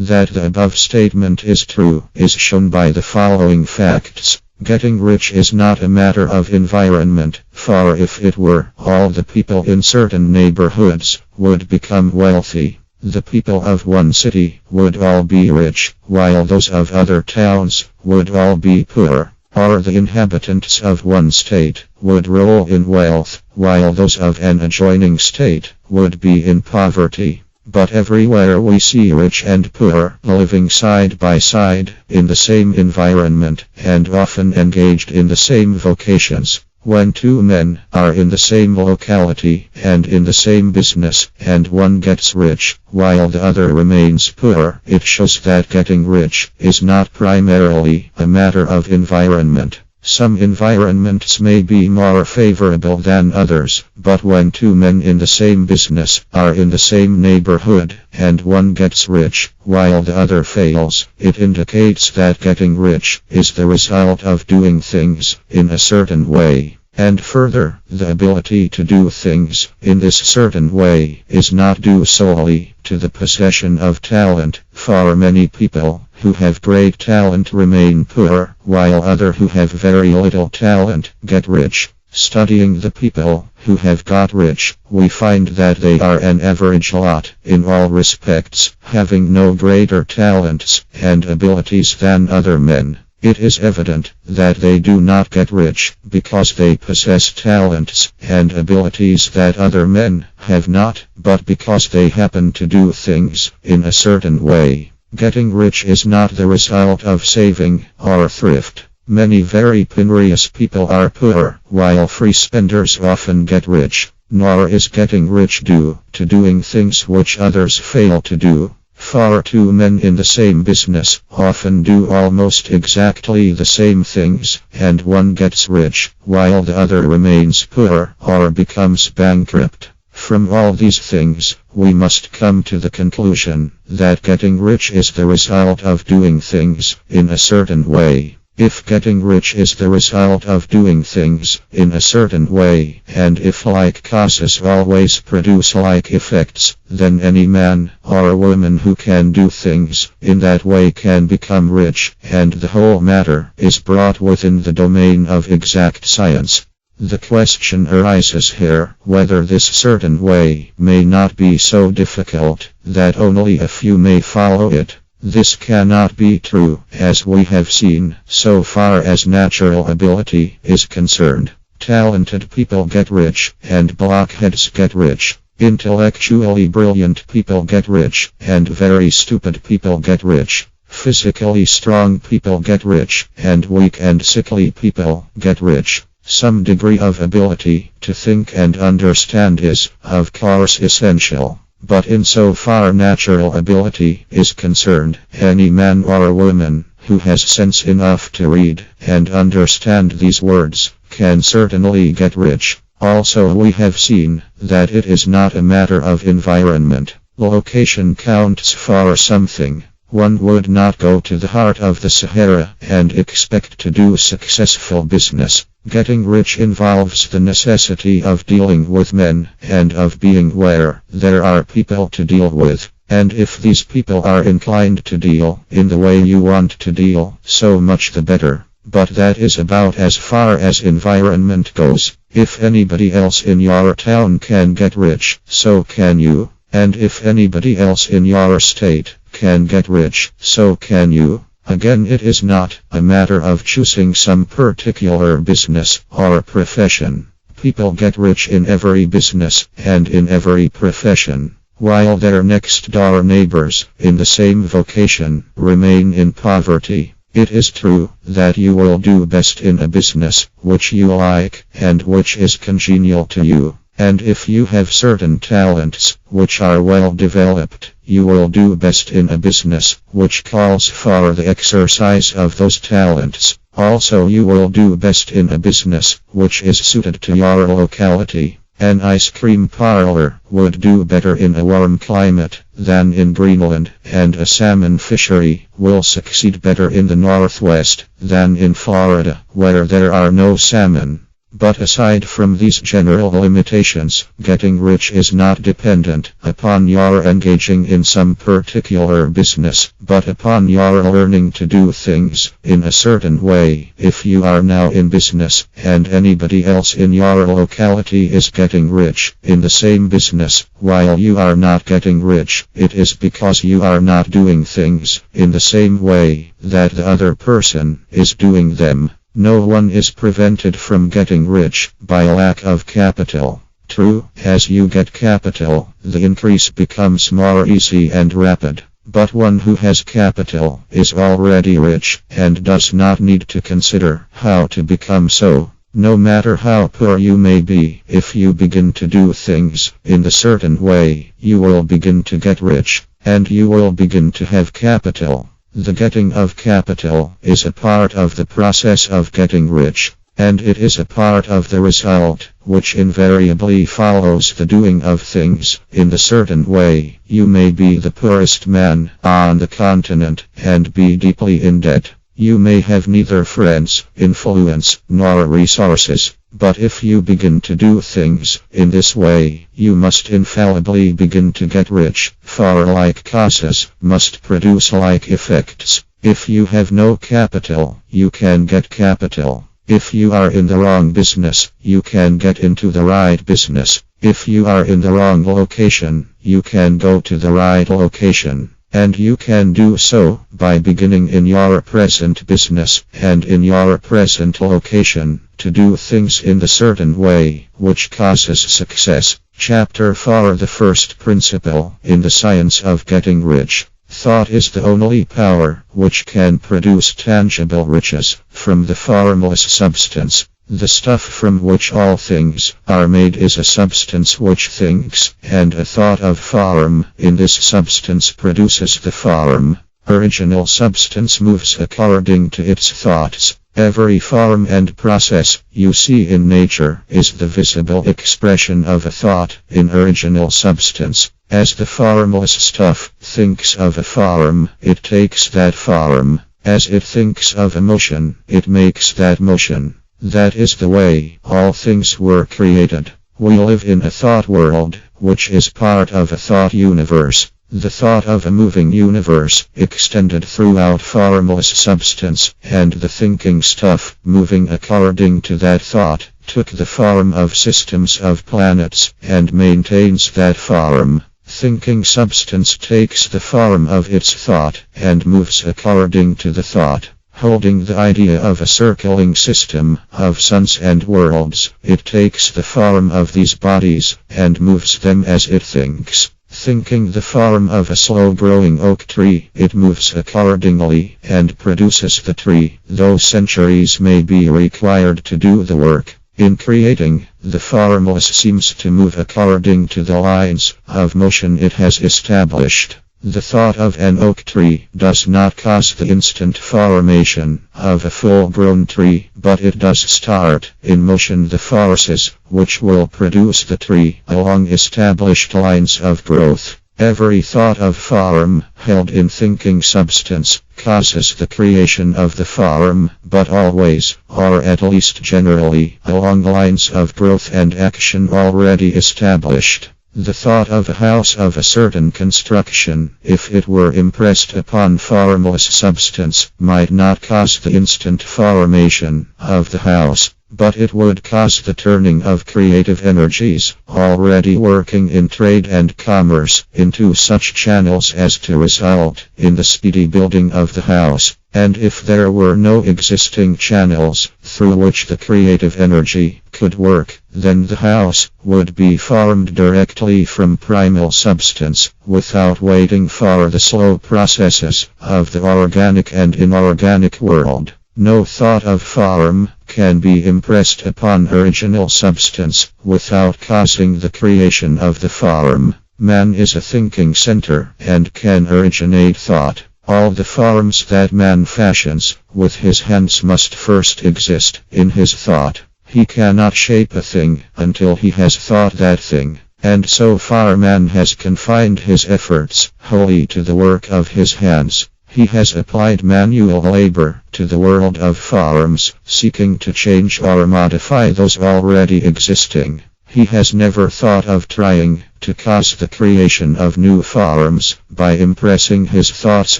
That the above statement is true is shown by the following facts. Getting rich is not a matter of environment, for if it were, all the people in certain neighborhoods would become wealthy. The people of one city would all be rich, while those of other towns would all be poor. Or the inhabitants of one state would roll in wealth, while those of an adjoining state would be in poverty. But everywhere we see rich and poor living side by side in the same environment and often engaged in the same vocations. When two men are in the same locality and in the same business and one gets rich while the other remains poor, it shows that getting rich is not primarily a matter of environment. Some environments may be more favorable than others, but when two men in the same business are in the same neighborhood and one gets rich while the other fails, it indicates that getting rich is the result of doing things in a certain way. And further, the ability to do things in this certain way is not due solely to the possession of talent, for many people who have great talent remain poor, while others who have very little talent get rich. Studying the people who have got rich, we find that they are an average lot in all respects, having no greater talents and abilities than other men. It is evident that they do not get rich because they possess talents and abilities that other men have not, but because they happen to do things in a certain way. Getting rich is not the result of saving or thrift. Many very penurious people are poor, while free spenders often get rich. Nor is getting rich due to doing things which others fail to do. For two men in the same business often do almost exactly the same things, and one gets rich, while the other remains poor or becomes bankrupt. From all these things, we must come to the conclusion that getting rich is the result of doing things in a certain way. If getting rich is the result of doing things in a certain way, and if like causes always produce like effects, then any man or woman who can do things in that way can become rich, and the whole matter is brought within the domain of exact science. The question arises here whether this certain way may not be so difficult that only a few may follow it. This cannot be true, as we have seen, so far as natural ability is concerned. Talented people get rich, and blockheads get rich. Intellectually brilliant people get rich, and very stupid people get rich. Physically strong people get rich, and weak and sickly people get rich. Some degree of ability to think and understand is, of course, essential. But insofar natural ability is concerned, any man or woman who has sense enough to read and understand these words can certainly get rich. Also, we have seen that it is not a matter of environment. Location counts for something. One would not go to the heart of the Sahara and expect to do successful business. Getting rich involves the necessity of dealing with men and of being where there are people to deal with. And if these people are inclined to deal in the way you want to deal, so much the better. But that is about as far as environment goes. If anybody else in your town can get rich, so can you. And if anybody else in your state can get rich, so can you. Again, it is not a matter of choosing some particular business or profession. People get rich in every business and in every profession, while their next-door neighbors in the same vocation remain in poverty. It is true that you will do best in a business which you like and which is congenial to you. And if you have certain talents which are well developed, you will do best in a business which calls for the exercise of those talents. Also, you will do best in a business which is suited to your locality. An ice cream parlor would do better in a warm climate than in Greenland, and a salmon fishery will succeed better in the Northwest than in Florida, where there are no salmon. But aside from these general limitations, getting rich is not dependent upon your engaging in some particular business, but upon your learning to do things in a certain way. If you are now in business, and anybody else in your locality is getting rich in the same business, while you are not getting rich, it is because you are not doing things in the same way that the other person is doing them. No one is prevented from getting rich by lack of capital. True, as you get capital, the increase becomes more easy and rapid. But one who has capital is already rich and does not need to consider how to become so. No matter how poor you may be, if you begin to do things in a certain way, you will begin to get rich, and you will begin to have capital. The getting of capital is a part of the process of getting rich, and it is a part of the result, which invariably follows the doing of things in a certain way. You may be the poorest man on the continent and be deeply in debt. You may have neither friends, influence, nor resources, but if you begin to do things in this way, you must infallibly begin to get rich, for like causes must produce like effects. If you have no capital, you can get capital. If you are in the wrong business, you can get into the right business. If you are in the wrong location, you can go to the right location. And you can do so by beginning in your present business and in your present location to do things in the certain way which causes success. Chapter 4. The first principle in the science of getting rich. Thought is the only power which can produce tangible riches from the formless substance. The stuff from which all things are made is a substance which thinks, and a thought of form in this substance produces the form. Original substance moves according to its thoughts. Every form and process you see in nature is the visible expression of a thought in original substance. As the formless stuff thinks of a form, it takes that form. As it thinks of a motion, it makes that motion. That is the way all things were created. We live in a thought world, which is part of a thought universe. The thought of a moving universe extended throughout formless substance, and the thinking stuff, moving according to that thought, took the form of systems of planets, and maintains that form. Thinking substance takes the form of its thought, and moves according to the thought. Holding the idea of a circling system of suns and worlds, it takes the form of these bodies and moves them as it thinks. Thinking the form of a slow-growing oak tree, it moves accordingly and produces the tree, though centuries may be required to do the work. In creating, the formless seems to move according to the lines of motion it has established. The thought of an oak tree does not cause the instant formation of a full-grown tree, but it does start in motion the forces which will produce the tree along established lines of growth. Every thought of form held in thinking substance causes the creation of the form, but always, or at least generally, along lines of growth and action already established. The thought of a house of a certain construction, if it were impressed upon formless substance, might not cause the instant formation of the house, but it would cause the turning of creative energies, already working in trade and commerce, into such channels as to result in the speedy building of the house. And if there were no existing channels through which the creative energy could work, then the house would be formed directly from primal substance, without waiting for the slow processes of the organic and inorganic world. No thought of form can be impressed upon original substance without causing the creation of the form. Man is a thinking center and can originate thought. All the forms that man fashions with his hands must first exist in his thought. He cannot shape a thing until he has thought that thing, and so far man has confined his efforts wholly to the work of his hands. He has applied manual labor to the world of forms, seeking to change or modify those already existing. He has never thought of trying to cause the creation of new forms by impressing his thoughts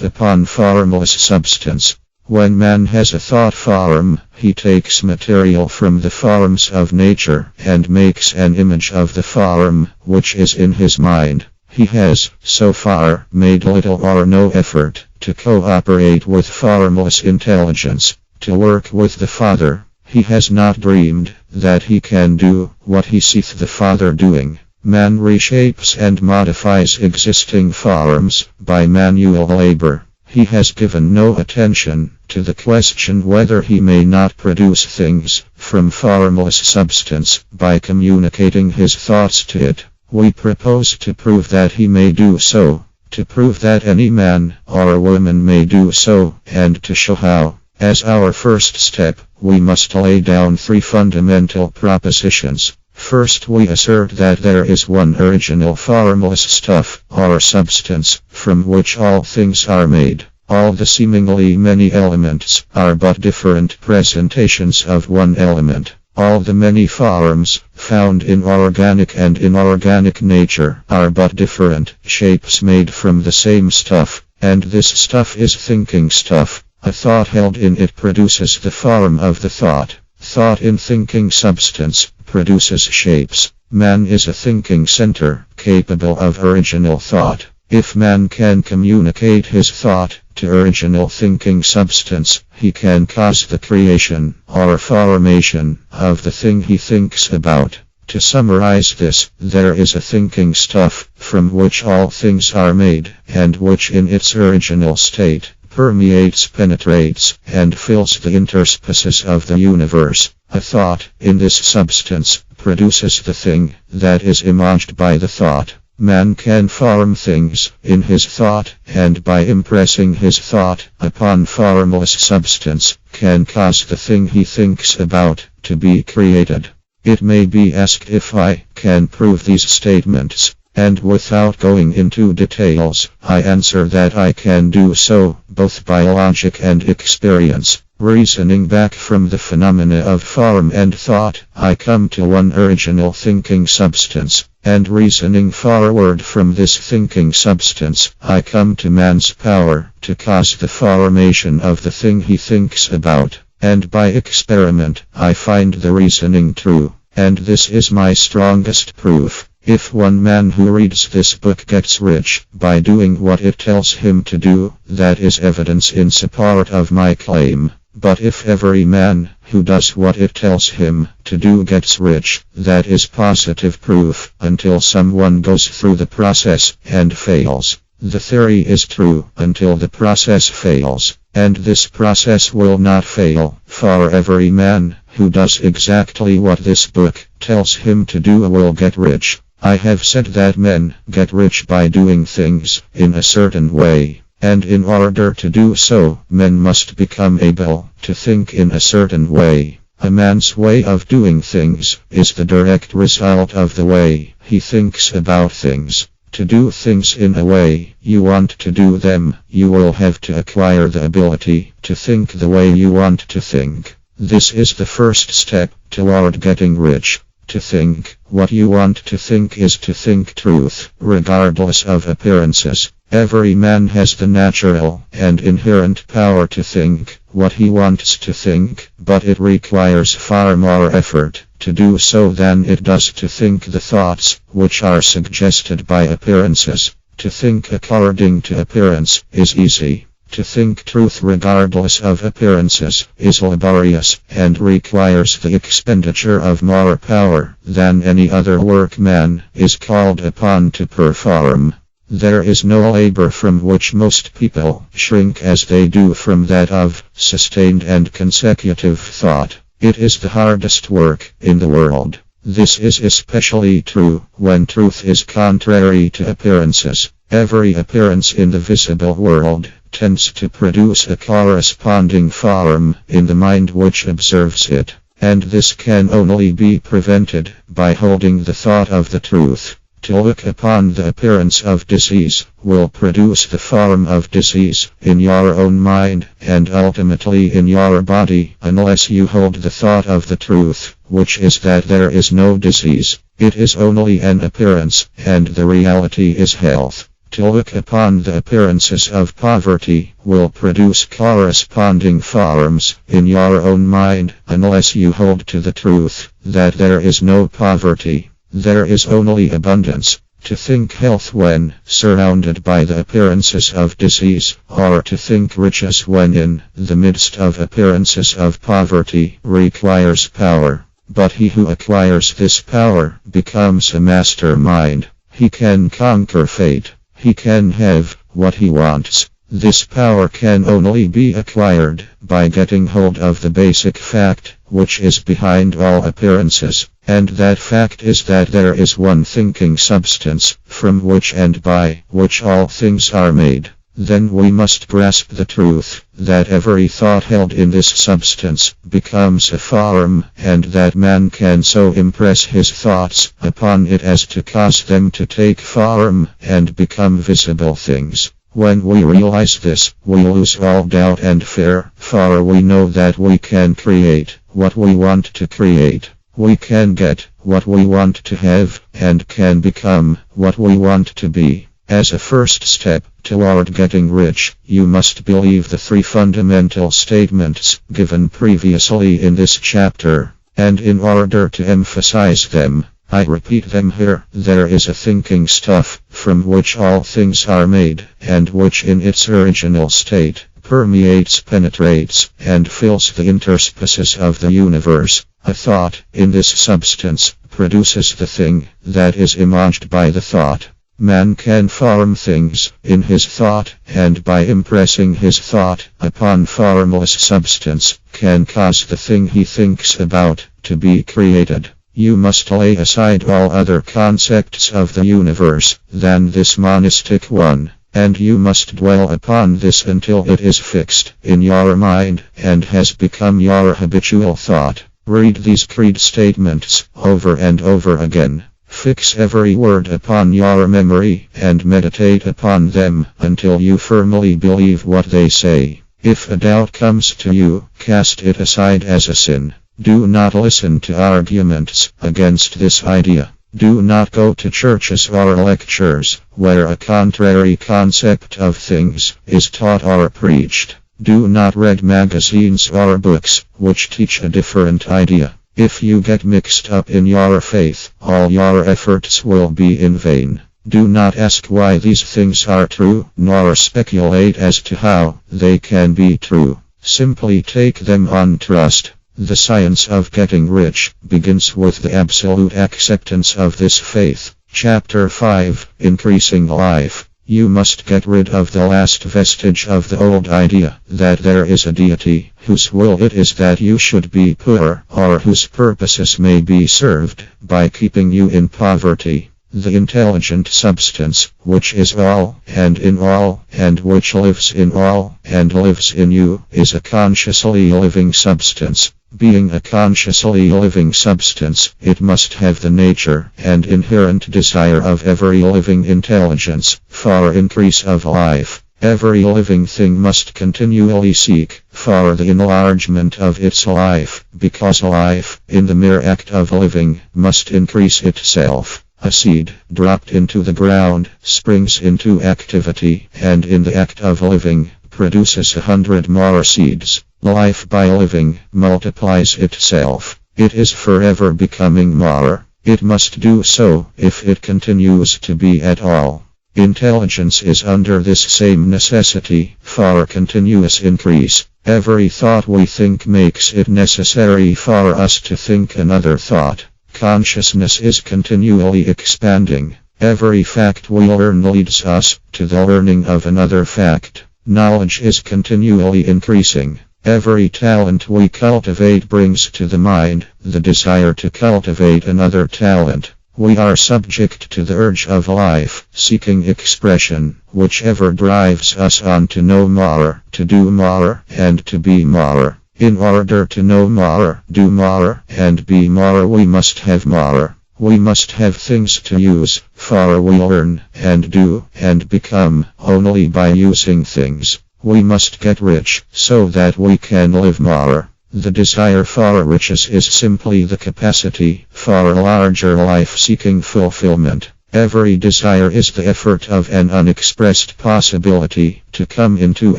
upon formless substance. When man has a thought form, he takes material from the forms of nature and makes an image of the form which is in his mind. He has, so far, made little or no effort to cooperate with formless intelligence, to work with the Father. He has not dreamed that he can do what he seeth the Father doing. Man reshapes and modifies existing forms by manual labor. He has given no attention to the question whether he may not produce things from formless substance by communicating his thoughts to it. We propose to prove that he may do so, to prove that any man or woman may do so, and to show how. As our first step, we must lay down three fundamental propositions. First, we assert that there is one original formless stuff, or substance, from which all things are made. All the seemingly many elements are but different presentations of one element. All the many forms found in organic and inorganic nature are but different shapes made from the same stuff, and this stuff is thinking stuff. A thought held in it produces the form of the thought. Thought in thinking substance produces shapes. Man is a thinking center, capable of original thought. If man can communicate his thought to original thinking substance, he can cause the creation or formation of the thing he thinks about. To summarize this, there is a thinking stuff from which all things are made, and which in its original state permeates, penetrates, and fills the interspaces of the universe. A thought in this substance produces the thing that is imaged by the thought. Man can form things in his thought, and by impressing his thought upon formless substance, can cause the thing he thinks about to be created. It may be asked if I can prove these statements, and without going into details, I answer that I can do so, both by logic and experience. Reasoning back from the phenomena of form and thought, I come to one original thinking substance, and reasoning forward from this thinking substance, I come to man's power to cause the formation of the thing he thinks about, and by experiment, I find the reasoning true, and this is my strongest proof. If one man who reads this book gets rich by doing what it tells him to do, that is evidence in support of my claim. But if every man who does what it tells him to do gets rich, that is positive proof, until someone goes through the process and fails. The theory is true until the process fails, and this process will not fail, for every man who does exactly what this book tells him to do will get rich. I have said that men get rich by doing things in a certain way. And in order to do so, men must become able to think in a certain way. A man's way of doing things is the direct result of the way he thinks about things. To do things in a way you want to do them, you will have to acquire the ability to think the way you want to think. This is the first step toward getting rich. To think what you want to think is to think truth, regardless of appearances. Every man has the natural and inherent power to think what he wants to think, but it requires far more effort to do so than it does to think the thoughts which are suggested by appearances. To think according to appearance is easy. To think truth regardless of appearances is laborious and requires the expenditure of more power than any other work man is called upon to perform. There is no labor from which most people shrink as they do from that of sustained and consecutive thought. It is the hardest work in the world. This is especially true when truth is contrary to appearances. Every appearance in the visible world tends to produce a corresponding form in the mind which observes it, and this can only be prevented by holding the thought of the truth. To look upon the appearance of disease will produce the form of disease in your own mind and ultimately in your body unless you hold the thought of the truth, which is that there is no disease. It is only an appearance, and the reality is health. To look upon the appearances of poverty will produce corresponding forms in your own mind unless you hold to the truth that there is no poverty. There is only abundance. To think health when surrounded by the appearances of disease, or to think riches when in the midst of appearances of poverty, requires power. But he who acquires this power becomes a mastermind. He can conquer fate. He can have what he wants. This power can only be acquired by getting hold of the basic fact, which is behind all appearances, and that fact is that there is one thinking substance, from which and by which all things are made. Then we must grasp the truth that every thought held in this substance becomes a form, and that man can so impress his thoughts upon it as to cause them to take form and become visible things. When we realize this, we lose all doubt and fear, for we know that we can create what we want to create. We can get what we want to have, and can become what we want to be. As a first step toward getting rich, you must believe the three fundamental statements given previously in this chapter, and in order to emphasize them, I repeat them here. There is a thinking stuff from which all things are made, and which in its original state permeates, penetrates, and fills the interspaces of the universe. A thought in this substance produces the thing that is imaged by the thought. Man can form things in his thought, and by impressing his thought upon formless substance, can cause the thing he thinks about to be created. You must lay aside all other concepts of the universe than this monistic one, and you must dwell upon this until it is fixed in your mind and has become your habitual thought. Read these creed statements over and over again. Fix every word upon your memory and meditate upon them until you firmly believe what they say. If a doubt comes to you, cast it aside as a sin. Do not listen to arguments against this idea. Do not go to churches or lectures where a contrary concept of things is taught or preached. Do not read magazines or books which teach a different idea. If you get mixed up in your faith, all your efforts will be in vain. Do not ask why these things are true, nor speculate as to how they can be true. Simply take them on trust. The science of getting rich begins with the absolute acceptance of this faith. Chapter 5: Increasing Life. You must get rid of the last vestige of the old idea that there is a deity whose will it is that you should be poor, or whose purposes may be served by keeping you in poverty. The intelligent substance, which is all, and in all, and which lives in all, and lives in you, is a consciously living substance. Being a consciously living substance, it must have the nature and inherent desire of every living intelligence for increase of life. Every living thing must continually seek for the enlargement of its life, because life, in the mere act of living, must increase itself. A seed, dropped into the ground, springs into activity, and in the act of living, produces 100 more seeds. Life by living multiplies itself. It is forever becoming more. It must do so if it continues to be at all. Intelligence is under this same necessity for continuous increase. Every thought we think makes it necessary for us to think another thought. Consciousness is continually expanding. Every fact we learn leads us to the learning of another fact. Knowledge is continually increasing. Every talent we cultivate brings to the mind the desire to cultivate another talent. We are subject to the urge of life, seeking expression, whichever drives us on to know more, to do more, and to be more. In order to know more, do more, and be more, we must have more. We must have things to use, for we learn, and do, and become, only by using things. We must get rich, so that we can live more. The desire for riches is simply the capacity for larger life-seeking fulfillment. Every desire is the effort of an unexpressed possibility to come into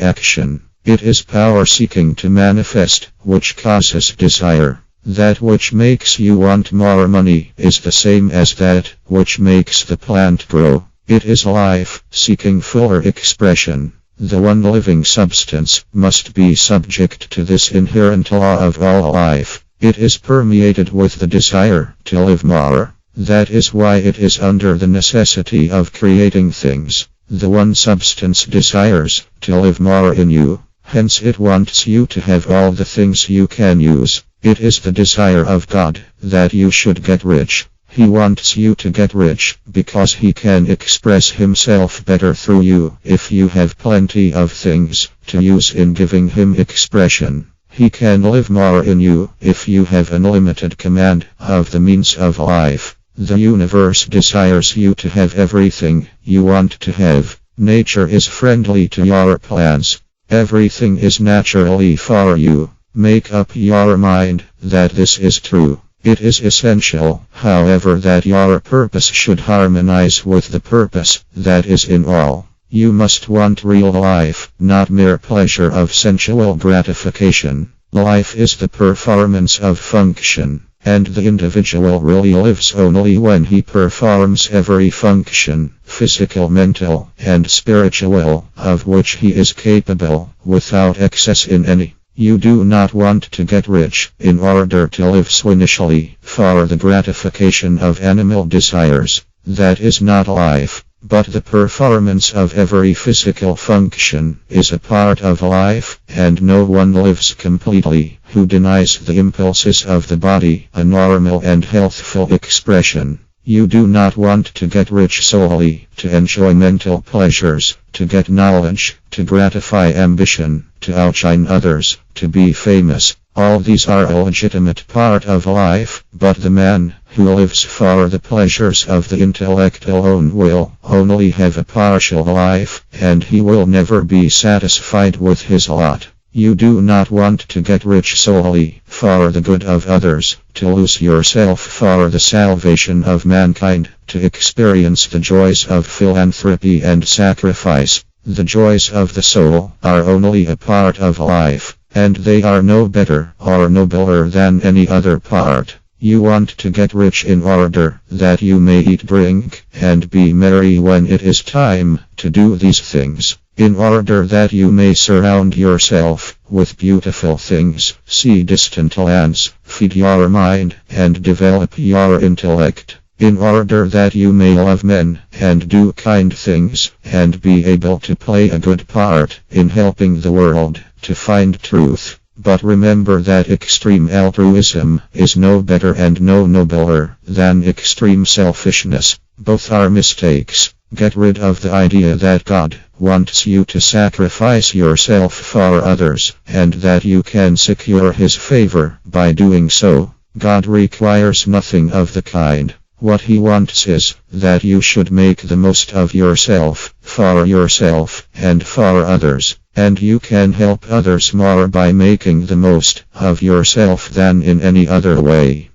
action. It is power seeking to manifest, which causes desire. That which makes you want more money is the same as that which makes the plant grow. It is life, seeking fuller expression. The one living substance must be subject to this inherent law of all life. It is permeated with the desire to live more. That is why it is under the necessity of creating things. The one substance desires to live more in you. Hence it wants you to have all the things you can use. It is the desire of God that you should get rich. He wants you to get rich because he can express himself better through you if you have plenty of things to use in giving him expression. He can live more in you if you have unlimited command of the means of life. The universe desires you to have everything you want to have. Nature is friendly to your plans. Everything is naturally for you. Make up your mind that this is true. It is essential, however, that your purpose should harmonize with the purpose that is in all. You must want real life, not mere pleasure of sensual gratification. Life is the performance of function, and the individual really lives only when he performs every function, physical, mental, and spiritual, of which he is capable, without excess in any. You do not want to get rich in order to live swinishly for the gratification of animal desires. That is not life, but the performance of every physical function is a part of life, and no one lives completely who denies the impulses of the body a normal and healthful expression. You do not want to get rich solely to enjoy mental pleasures, to get knowledge, to gratify ambition, to outshine others, to be famous. All these are a legitimate part of life, but the man who lives for the pleasures of the intellect alone will only have a partial life, and he will never be satisfied with his lot. You do not want to get rich solely for the good of others, to lose yourself for the salvation of mankind, to experience the joys of philanthropy and sacrifice. The joys of the soul are only a part of life, and they are no better or nobler than any other part. You want to get rich in order that you may eat, drink, and be merry when it is time to do these things. In order that you may surround yourself with beautiful things, see distant lands, feed your mind, and develop your intellect. In order that you may love men, and do kind things, and be able to play a good part in helping the world to find truth. But remember that extreme altruism is no better and no nobler than extreme selfishness. Both are mistakes. Get rid of the idea that God wants you to sacrifice yourself for others, and that you can secure his favor by doing so. God requires nothing of the kind. What he wants is that you should make the most of yourself, for yourself, and for others. And you can help others more by making the most of yourself than in any other way.